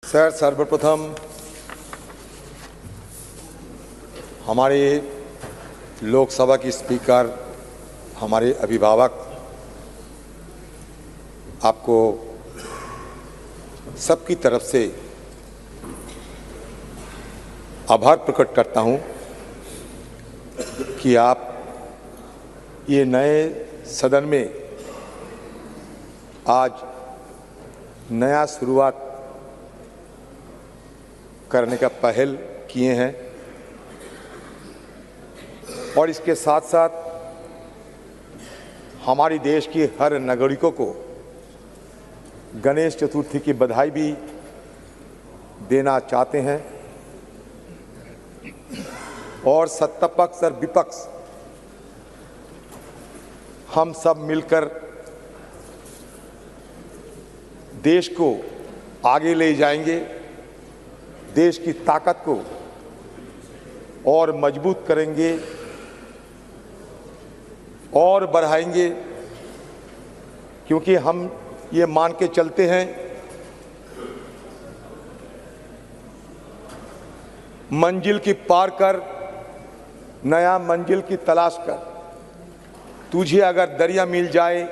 Sir, सर्वप्रथम हमारे लोकसभा की स्पीकर, हमारे अभिभावक, आपको सबकी तरफ से आभार प्रकट करता हूं कि आप ये नए सदन में आज नया शुरुआत करने का पहल किए हैं और इसके साथ साथ हमारी देश के हर नागरिकों को गणेश चतुर्थी की बधाई भी देना चाहते हैं। और सत्ता पक्ष और विपक्ष हम सब मिलकर देश को आगे ले जाएंगे, देश की ताकत को और मजबूत करेंगे और बढ़ाएंगे, क्योंकि हम ये मान के चलते हैं मंजिल की पार कर, नया मंजिल की तलाश कर। तुझे अगर दरिया मिल जाए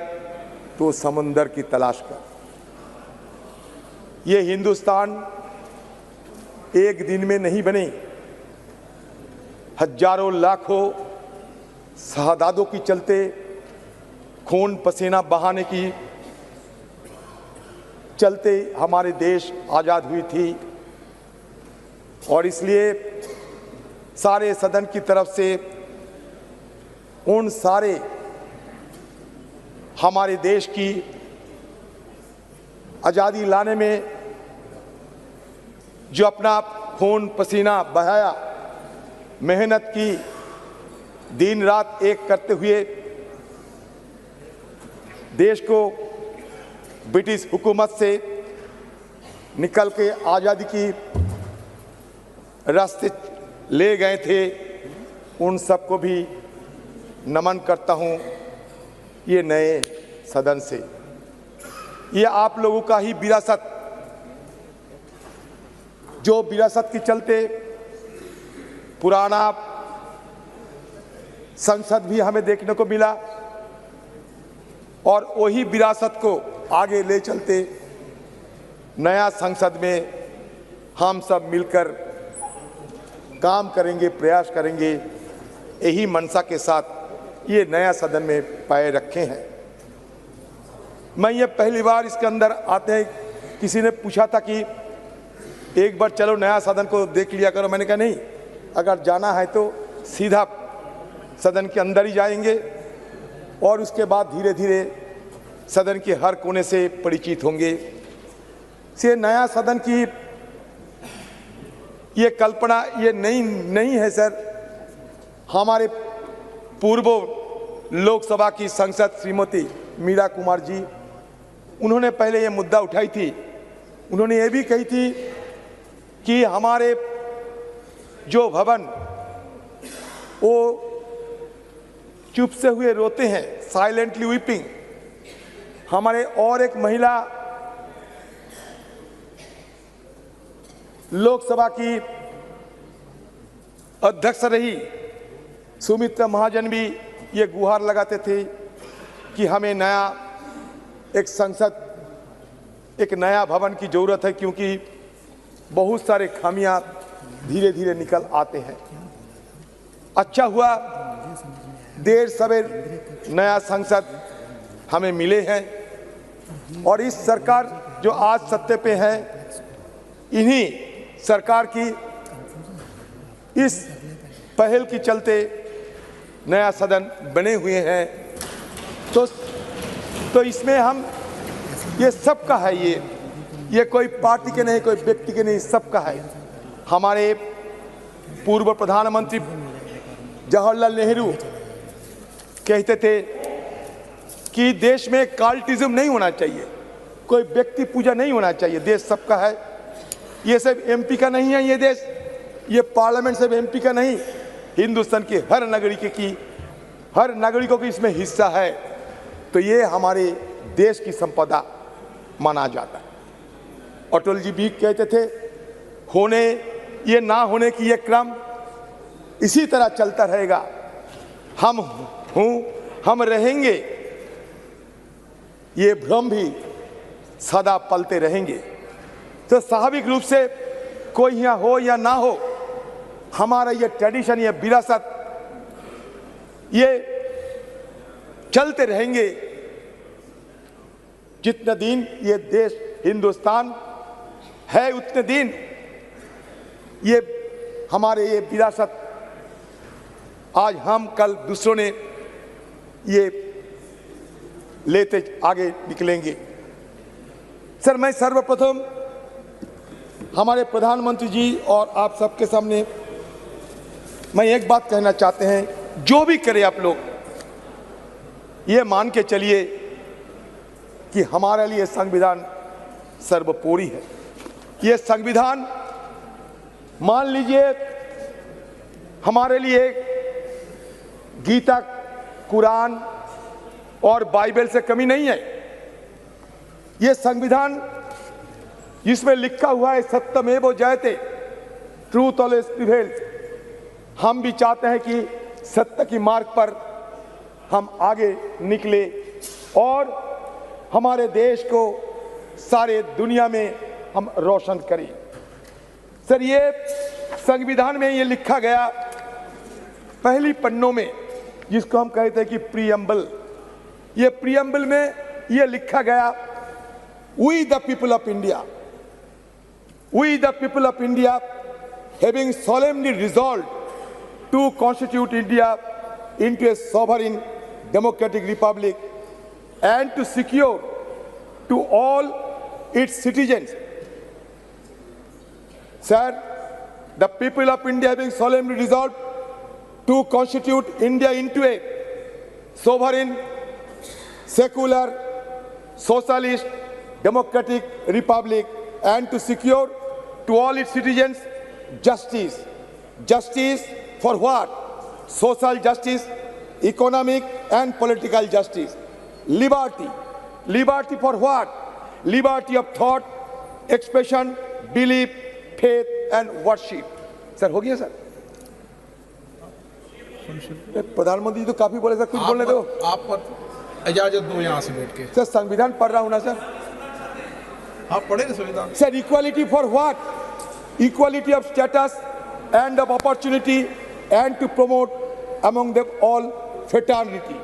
तो समुंदर की तलाश कर। ये हिंदुस्तान एक दिन में नहीं बने, हजारों लाखों शहादातों की चलते, खून पसीना बहाने की चलते हमारे देश आज़ाद हुई थी। और इसलिए सारे सदन की तरफ से उन सारे हमारे देश की आज़ादी लाने में जो अपना खून पसीना बहाया, मेहनत की, दिन रात एक करते हुए देश को ब्रिटिश हुकूमत से निकल के आज़ादी की रास्ते ले गए थे, उन सबको भी नमन करता हूं। ये नए सदन से ये आप लोगों का ही विरासत, जो विरासत के चलते पुराना संसद भी हमें देखने को मिला और वही विरासत को आगे ले चलते नया संसद में हम सब मिलकर काम करेंगे, प्रयास करेंगे। यही मनसा के साथ ये नया सदन में पैर रखे हैं। मैं ये पहली बार इसके अंदर आते हैं, किसी ने पूछा था कि एक बार चलो नया सदन को देख लिया करो। मैंने कहा नहीं, अगर जाना है तो सीधा सदन के अंदर ही जाएंगे और उसके बाद धीरे धीरे सदन के हर कोने से परिचित होंगे। से नया सदन की ये कल्पना ये नहीं है सर। हमारे पूर्व लोकसभा की सांसद श्रीमती मीरा कुमार जी, उन्होंने पहले ये मुद्दा उठाई थी। उन्होंने ये भी कही थी कि हमारे जो भवन वो चुप से हुए रोते हैं, साइलेंटली वीपिंग। हमारे और एक महिला लोकसभा की अध्यक्ष रही, सुमित्रा महाजन, भी ये गुहार लगाते थे कि हमें नया एक संसद, एक नया भवन की जरूरत है, क्योंकि बहुत सारे खामियां धीरे धीरे निकल आते हैं। अच्छा हुआ देर सवेर नया संसद हमें मिले हैं और इस सरकार जो आज सत्ते पे है, इन्हीं सरकार की इस पहल के चलते नया सदन बने हुए हैं। तो इसमें हम ये सबका है, ये कोई पार्टी के नहीं, कोई व्यक्ति के नहीं, सबका है। हमारे पूर्व प्रधानमंत्री जवाहरलाल नेहरू कहते थे कि देश में कार्टिज्म नहीं होना चाहिए, कोई व्यक्ति पूजा नहीं होना चाहिए, देश सबका है। ये सिर्फ एमपी का नहीं है, ये देश, ये पार्लियामेंट सिर्फ एमपी का नहीं, हिंदुस्तान के हर नागरिकों की इसमें हिस्सा है। तो ये हमारे देश की संपदा माना जाता है। अटल जी भी कहते थे, होने ये ना होने की ये क्रम इसी तरह चलता रहेगा, हम हम रहेंगे, ये भ्रम भी सदा पलते रहेंगे। तो स्वाभाविक रूप से कोई यहाँ हो या ना हो, हमारा ये ट्रेडिशन, ये विरासत, ये चलते रहेंगे जितने दिन ये देश हिंदुस्तान है, उतने दिन ये हमारे ये विरासत आज हम कल दूसरों ने ये लेते आगे निकलेंगे। सर, मैं सर्वप्रथम हमारे प्रधानमंत्री जी और आप सबके सामने मैं एक बात कहना चाहते हैं, जो भी करें आप लोग ये मान के चलिए कि हमारे लिए संविधान सर्वोपरि है। ये संविधान मान लीजिए हमारे लिए गीता, कुरान और बाइबल से कमी नहीं है। ये संविधान जिसमें लिखा हुआ है सत्यमेव जयते, ट्रूथ ऑलवेज प्रिवेल्स। हम भी चाहते हैं कि सत्य की मार्ग पर हम आगे निकले और हमारे देश को सारे दुनिया में हम रोशन करें। सर, ये संविधान में ये लिखा गया पहली पन्नों में, जिसको हम कहते हैं कि प्रीएम्बल, ये प्रीएम्बल में ये लिखा गया, we the people of India, we the people of India having solemnly resolved to constitute India into a sovereign democratic republic and to secure to all its citizens. Sir, the people of India having solemnly resolved to constitute India into a sovereign, secular, socialist, democratic republic and to secure to all its citizens justice. Justice for what? Social justice, economic and political justice. Liberty. Liberty for what? Liberty of thought, expression, belief, faith and worship. Sir, हो गया sir? प्रधानमंत्री तो काफी बोले sir, कुछ बोलने दो। आप पर इजाजत दो यहाँ से बैठ के। सर, संविधान पढ़ रहा हूँ ना सर। आप पढ़ेंगे संविधान? Sir, equality for what? Equality of status and of opportunity and to promote among them all fraternity.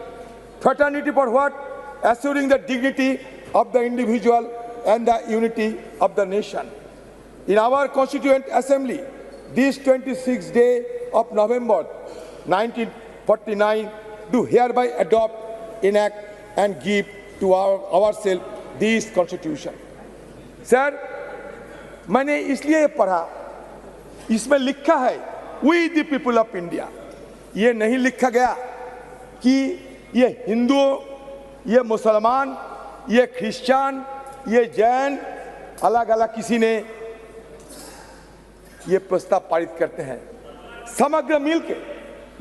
Fraternity for what? Assuring the dignity of the individual and the unity of the nation. In our Constituent Assembly, this 26th day of November 1949, do hereby adopt, enact and give to ourselves this Constitution. Sir, मैंने इसलिए पढ़ा, इसमें लिखा है we the people of India. ये नहीं लिखा गया कि ये हिंदू, ये मुसलमान, ये क्रिश्चियन, ये जैन, अलग अलग किसी ने ये प्रस्ताव पारित करते हैं। समग्र मिलके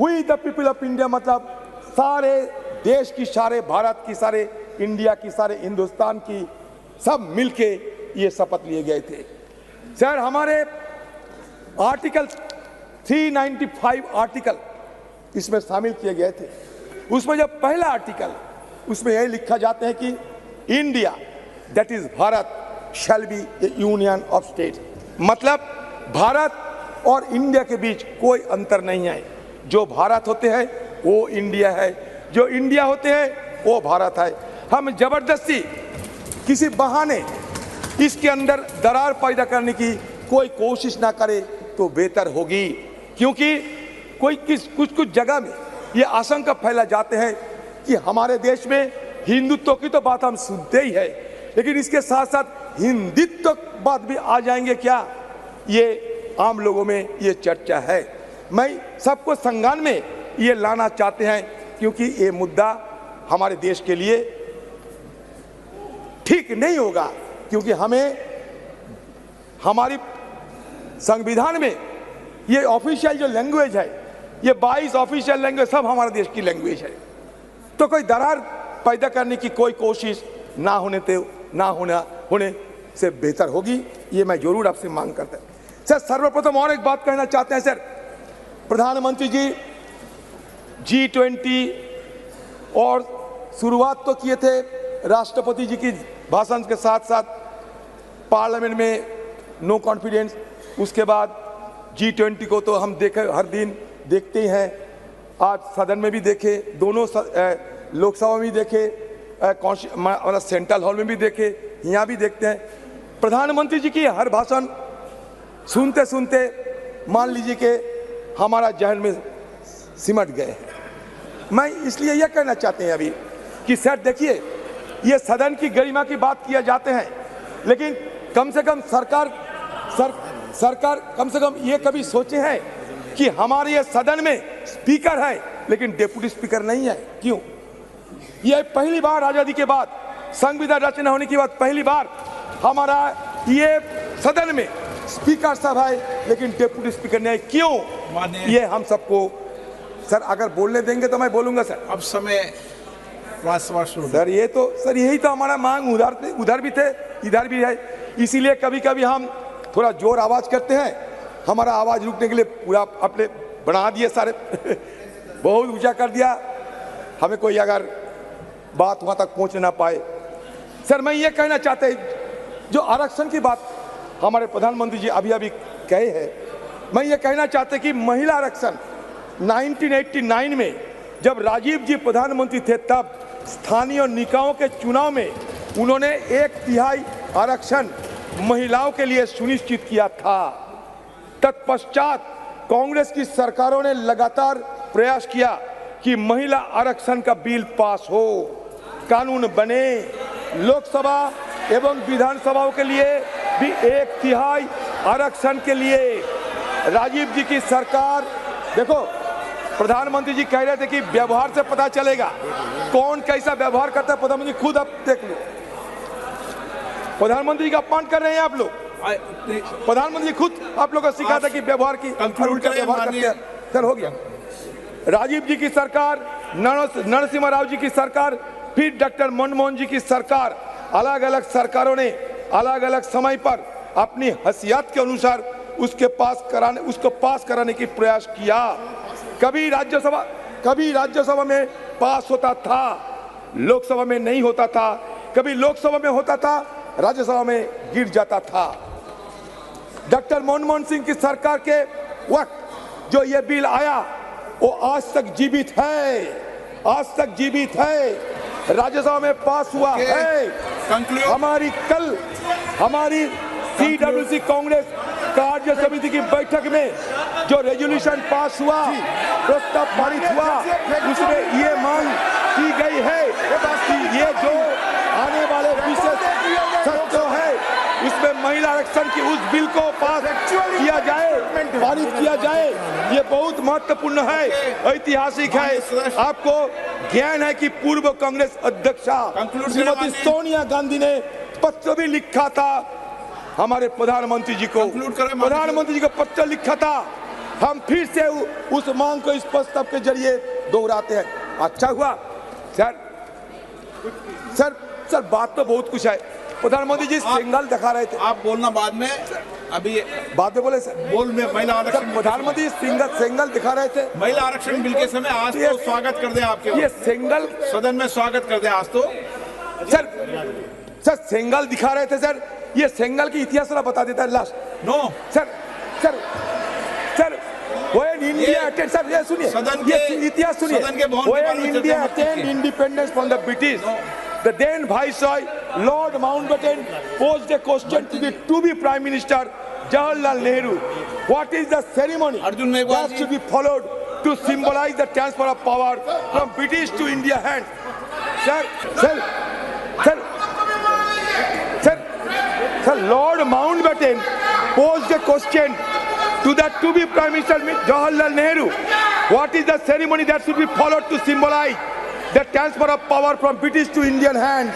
we the people of India मतलब सारे देश की, सारे भारत की, सारे इंडिया की, सारे हिंदुस्तान की, सब मिलके ये शपथ लिए गए थे। सर, हमारे आर्टिकल 395 आर्टिकल इसमें शामिल किए गए थे। उसमें जब पहला आर्टिकल, उसमें यह लिखा जाता है कि India that is Bharat shall be A union of state. मतलब भारत और इंडिया के बीच कोई अंतर नहीं है। जो भारत होते हैं वो इंडिया है, जो इंडिया होते हैं वो भारत है। हम जबरदस्ती किसी बहाने इसके अंदर दरार पैदा करने की कोई कोशिश ना करे तो बेहतर होगी, क्योंकि कुछ जगह में ये आशंका फैला जाते हैं कि हमारे देश में हिंदुत्व की तो बात हम सुनते ही है, लेकिन इसके साथ साथ हिंदुत्व बात भी आ जाएंगे क्या, ये आम लोगों में ये चर्चा है। मैं सबको संज्ञान में ये लाना चाहते हैं, क्योंकि ये मुद्दा हमारे देश के लिए ठीक नहीं होगा, क्योंकि हमें हमारी संविधान में ये ऑफिशियल जो लैंग्वेज है, ये 22 ऑफिशियल लैंग्वेज सब हमारे देश की लैंग्वेज है। तो कोई दरार पैदा करने की कोई कोशिश ना होने से बेहतर होगी। ये मैं जरूर आपसे मांग करता हूं। सर सर्वप्रथम और एक बात कहना चाहते हैं सर, प्रधानमंत्री जी G20 और शुरुआत तो किए थे राष्ट्रपति जी की भाषण के साथ साथ पार्लियामेंट में नो कॉन्फिडेंस, उसके बाद G20 को तो हम देखे हर दिन देखते ही हैं, आज सदन में भी देखे, दोनों लोकसभा में भी देखे, मतलब सेंट्रल हॉल में भी देखे, यहाँ भी देखते हैं। प्रधानमंत्री जी की हर भाषण सुनते सुनते मान लीजिए कि हमारा जहन में सिमट गए हैं। मैं इसलिए यह कहना चाहते हैं अभी कि सर देखिए, ये सदन की गरिमा की बात किया जाते हैं, लेकिन कम से कम सरकार कम से कम ये कभी सोचे हैं कि हमारे ये सदन में स्पीकर है लेकिन डेप्यूटी स्पीकर नहीं है, क्यों? यह पहली बार आजादी के बाद, संविधान रचना होने के बाद पहली बार हमारा ये सदन में स्पीकर साहब है लेकिन डेप्यूटी स्पीकर नहीं है, क्यों? ये हम सबको सर अगर बोलने देंगे तो मैं बोलूंगा सर। अब समय सर ये तो सर यही तो हमारा मांग उधर भी थे इधर भी है, इसीलिए कभी कभी हम थोड़ा जोर आवाज करते हैं, हमारा आवाज रुकने के लिए पूरा अपने बना दिए सारे बहुत ऊंचा कर दिया, हमें कोई अगर बात वहां तक पहुंच ना पाए। सर मैं ये कहना चाहते हैं, जो आरक्षण की बात हमारे प्रधानमंत्री जी अभी अभी कहे हैं, मैं ये कहना चाहते कि महिला आरक्षण 1989 में जब राजीव जी प्रधानमंत्री थे तब स्थानीय निकायों के चुनाव में उन्होंने 1/3 आरक्षण महिलाओं के लिए सुनिश्चित किया था। तत्पश्चात कांग्रेस की सरकारों ने लगातार प्रयास किया कि महिला आरक्षण का बिल पास हो, कानून बने, लोकसभा एवं विधानसभाओं के लिए भी 1/3 आरक्षण के लिए राजीव जी की सरकार, देखो प्रधानमंत्री जी कह रहे थे कि व्यवहार से पता चलेगा कौन कैसा व्यवहार करता है, प्रधानमंत्री खुद अब देख लो, प्रधानमंत्री का अपमान कर रहे हैं आप लोग, प्रधानमंत्री खुद आप लोगों को सिखाता कि व्यवहार की उल्टा व्यवहार करते हैं। सर हो गया, राजीव जी की सरकार, नरसिम्हा राव जी की सरकार, फिर डॉक्टर मनमोहन जी की सरकार, अलग अलग सरकारों ने अलग अलग समय पर अपनी हैसियत के अनुसार उसको पास कराने की प्रयास किया। कभी राज्यसभा में पास होता था, लोकसभा में नहीं होता था, कभी लोकसभा में होता था, राज्यसभा में गिर जाता था। डॉक्टर मनमोहन सिंह की सरकार के वक्त जो ये बिल आया वो आज तक जीवित है, आज तक जीवित है, राज्यसभा में पास हुआ है। हमारी CWC कांग्रेस कार्य समिति की बैठक में जो रेजोल्यूशन पास हुआ, प्रस्ताव पारित हुआ, उसमें ये मांग की गई है कि ये जो आने वाले विशेष सत्र है उसमें महिला आरक्षण की उस बिल को पास किया जाए, पारित किया जाए। ये बहुत महत्वपूर्ण है, ऐतिहासिक है। आपको ज्ञान है कि पूर्व कांग्रेस अध्यक्षा श्रीमती सोनिया गांधी ने पत्र भी लिखा था हमारे प्रधानमंत्री जी को, प्रधानमंत्री जी को पत्र लिखा था। हम फिर से उस मांग को इस प्रस्ताव के जरिए दोहराते हैं। अच्छा हुआ सर बात तो बहुत कुछ है। प्रधानमंत्री जी सिंगल दिखा रहे थे, आप बोलना बाद में, अभी बाद में बोले सर, बोल में महिला आरक्षण, प्रधानमंत्री सिंगल दिखा रहे थे महिला आरक्षण बिल के समय। आज तो स्वागत कर दें आपके, ये सिंगल सदन में स्वागत कर दें आज तो। सर सिंगल दिखा रहे थे सर, ये सिंगल की इतिहास थोड़ा बता देता है last. No sir when India attained, sir ये सुनिए, ये इतिहास सुनिए, when India attained independence from the British, the then Viceroy Lord Mountbatten posed a question to the to-be Prime Minister Jawaharlal Nehru. What is the ceremony that should be followed to symbolize the transfer of power from British to India hands? Sir, Lord Mountbatten posed a question to the to-be Prime Minister Jawaharlal Nehru. What is the ceremony that should be followed to symbolize the transfer of power from British to Indian hands?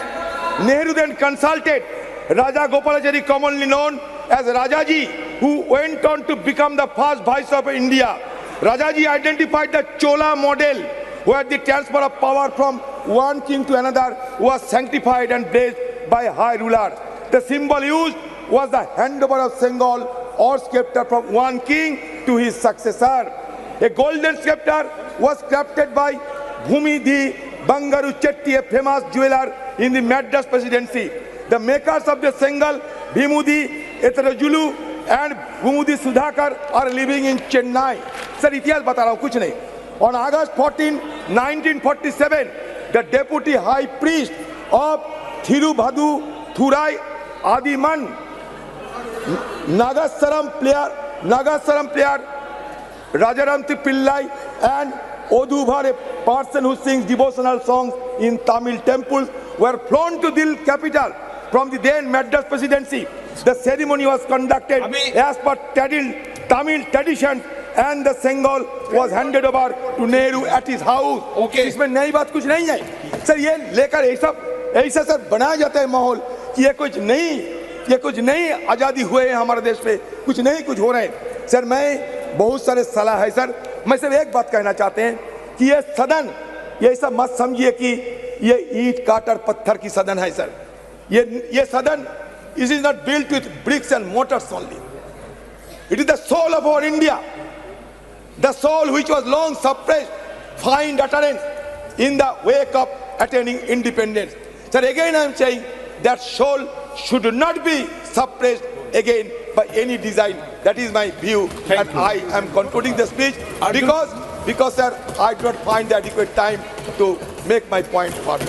Nehru then consulted Raja Gopalachari, commonly known as Rajaji, who went on to become the first Viceroy of India. Rajaji identified the Chola model, where the transfer of power from one king to another was sanctified and blessed by a high ruler. The symbol used was the handover of Sengal or scepter from one king to his successor. A golden scepter was crafted by Bhumidhi Bangaru Chetty, a famous jeweler in the Madras presidency. The makers of the Sengal, Bhimudi Etarajulu and Bhumudi Sudhakar are living in Chennai. Sir, इतिहास बता रहा हूँ, कुछ नहीं. On August 14, 1947, the deputy high priest of Thirubhadu Thurai Adiman, Nagasaram player Rajaramthi Pillai and Odhuvar, a person who sings devotional songs in Tamil temples, were flown to Delhi capital from the then Madras presidency. The ceremony was conducted as per Tamil tradition and the Sengal was handed over to Nehru at his house. Okay. इसमें नई बात कुछ नहीं है. Sir ये लेकर ऐसा sir बनाया जाता है माहौल कि ये कुछ नहीं आज़ादी हुए हैं हमारे देश पे, कुछ हो रहे हैं. सर मैं बहुत सारे सलाह है सर, मैं सिर्फ एक बात कहना चाहते हैं कि ये सदन, ये ऐसा मत समझिए कि ये ईंट काटर पत्थर की सदन है सर. ये सदन, it is not built with bricks and mortars only. It is the soul of our India. The soul which was long suppressed, find utterance in the wake of attaining independence. Sir, again I am saying that soul should not be suppressed again by any design. That is my view. And I am concluding the speech because sir, I do not find the adequate time to make my point further.